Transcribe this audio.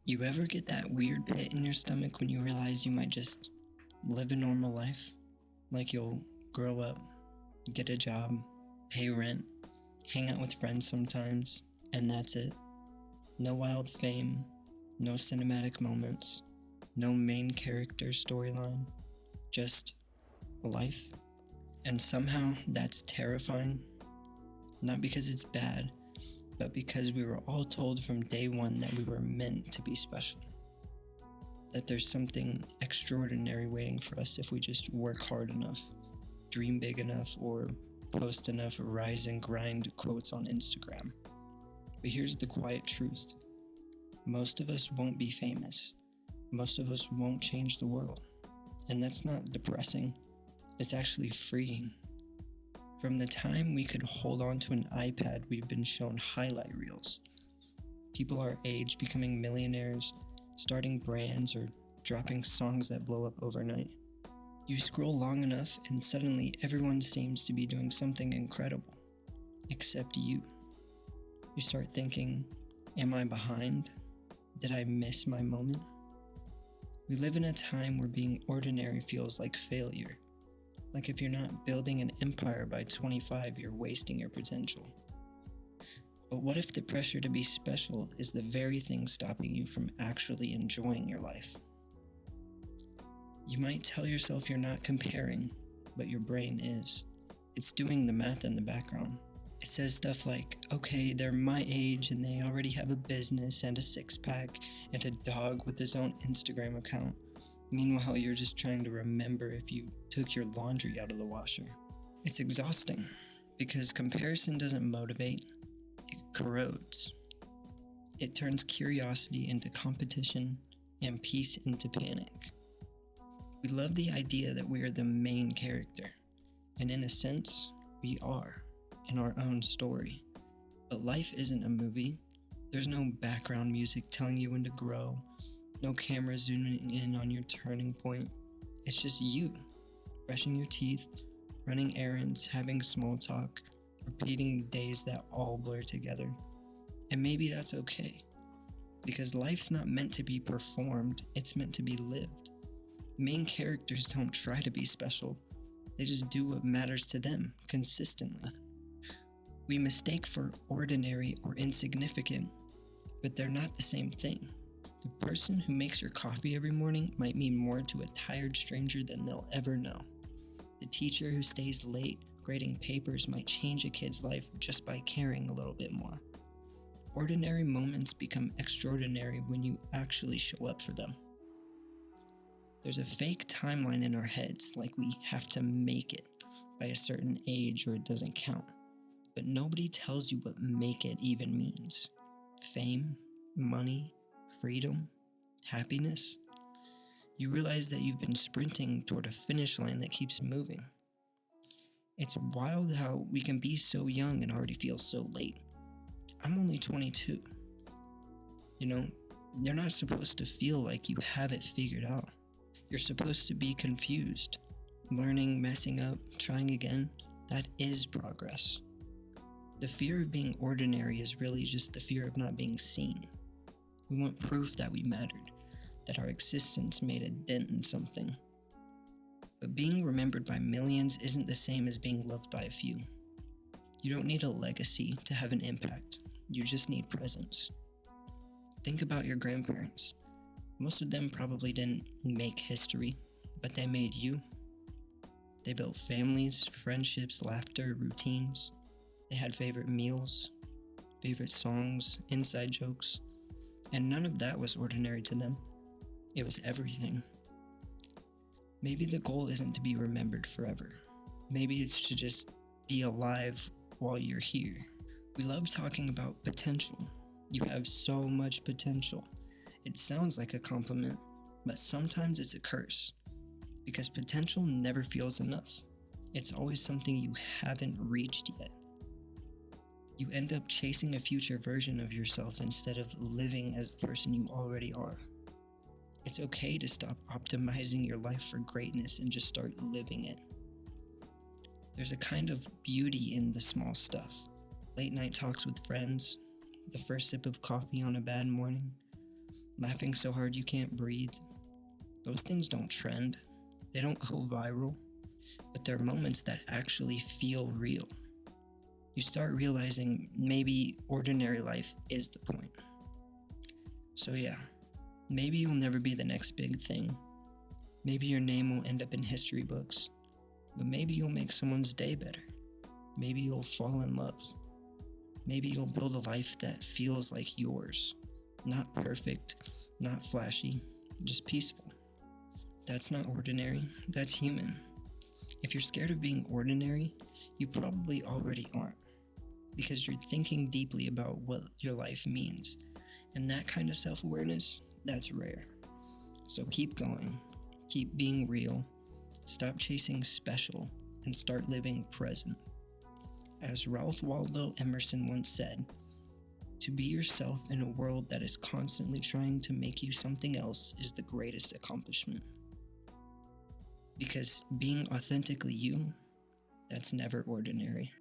You ever get that weird pit in your stomach when you realize you might just live a normal life? Like you'll grow up, get a job, pay rent, hang out with friends sometimes, and that's it. No wild fame, no cinematic moments, no main character storyline, just life. And somehow that's terrifying. Not because it's bad, but because we were all told from day one that we were meant to be special. That there's something extraordinary waiting for us if we just work hard enough, dream big enough, or post enough rise and grind quotes on Instagram. But here's the quiet truth. Most of us won't be famous. Most of us won't change the world. And that's not depressing. It's actually freeing. From the time we could hold on to an iPad, we've been shown highlight reels. People our age becoming millionaires, starting brands, or dropping songs that blow up overnight. You scroll long enough and suddenly everyone seems to be doing something incredible, except you. You start thinking, am I behind? Did I miss my moment? We live in a time where being ordinary feels like failure. Like if you're not building an empire by 25, you're wasting your potential. But what if the pressure to be special is the very thing stopping you from actually enjoying your life? You might tell yourself you're not comparing, but your brain is. It's doing the math in the background. It says stuff like, okay, they're my age and they already have a business and a six-pack and a dog with his own Instagram account. Meanwhile, you're just trying to remember if you took your laundry out of the washer. It's exhausting because comparison doesn't motivate, it corrodes. It turns curiosity into competition and peace into panic. We love the idea that we are the main character, and in a sense, we are in our own story. But life isn't a movie. There's no background music telling you when to grow. No camera zooming in on your turning point. It's just you, brushing your teeth, running errands, having small talk, repeating days that all blur together. And maybe that's okay, because life's not meant to be performed, it's meant to be lived. Main characters don't try to be special, they just do what matters to them, consistently. We mistake for ordinary or insignificant, but they're not the same thing. The person who makes your coffee every morning might mean more to a tired stranger than they'll ever know. The teacher who stays late grading papers might change a kid's life just by caring a little bit more. Ordinary moments become extraordinary when you actually show up for them. There's a fake timeline in our heads, like we have to make it by a certain age or it doesn't count. But nobody tells you what make it even means. Fame, money, freedom, happiness. You realize that you've been sprinting toward a finish line that keeps moving. It's wild how we can be so young and already feel so late. I'm only 22. You're not supposed to feel like you have it figured out. You're supposed to be confused, learning, messing up, trying again. That is progress. The fear of being ordinary is really just the fear of not being seen. We want proof that we mattered, that our existence made a dent in something. But being remembered by millions isn't the same as being loved by a few. You don't need a legacy to have an impact. You just need presence. Think about your grandparents. Most of them probably didn't make history, but they made you. They built families, friendships, laughter, routines. They had favorite meals, favorite songs, inside jokes. And none of that was ordinary to them. It was everything. Maybe the goal isn't to be remembered forever. Maybe it's to just be alive while you're here. We love talking about potential. You have so much potential. It sounds like a compliment, but sometimes it's a curse. Because potential never feels enough. It's always something you haven't reached yet. You end up chasing a future version of yourself instead of living as the person you already are. It's okay to stop optimizing your life for greatness and just start living it. There's a kind of beauty in the small stuff. Late night talks with friends, the first sip of coffee on a bad morning, laughing so hard you can't breathe. Those things don't trend, they don't go viral, but they're moments that actually feel real. You start realizing maybe ordinary life is the point. So yeah, maybe you'll never be the next big thing. Maybe your name won't end up in history books, but maybe you'll make someone's day better. Maybe you'll fall in love. Maybe you'll build a life that feels like yours. Not perfect, not flashy, just peaceful. That's not ordinary, that's human. If you're scared of being ordinary, you probably already aren't, because you're thinking deeply about what your life means. And that kind of self-awareness, that's rare. So keep going, keep being real, stop chasing special, and start living present. As Ralph Waldo Emerson once said, to be yourself in a world that is constantly trying to make you something else is the greatest accomplishment. Because being authentically you, that's never ordinary.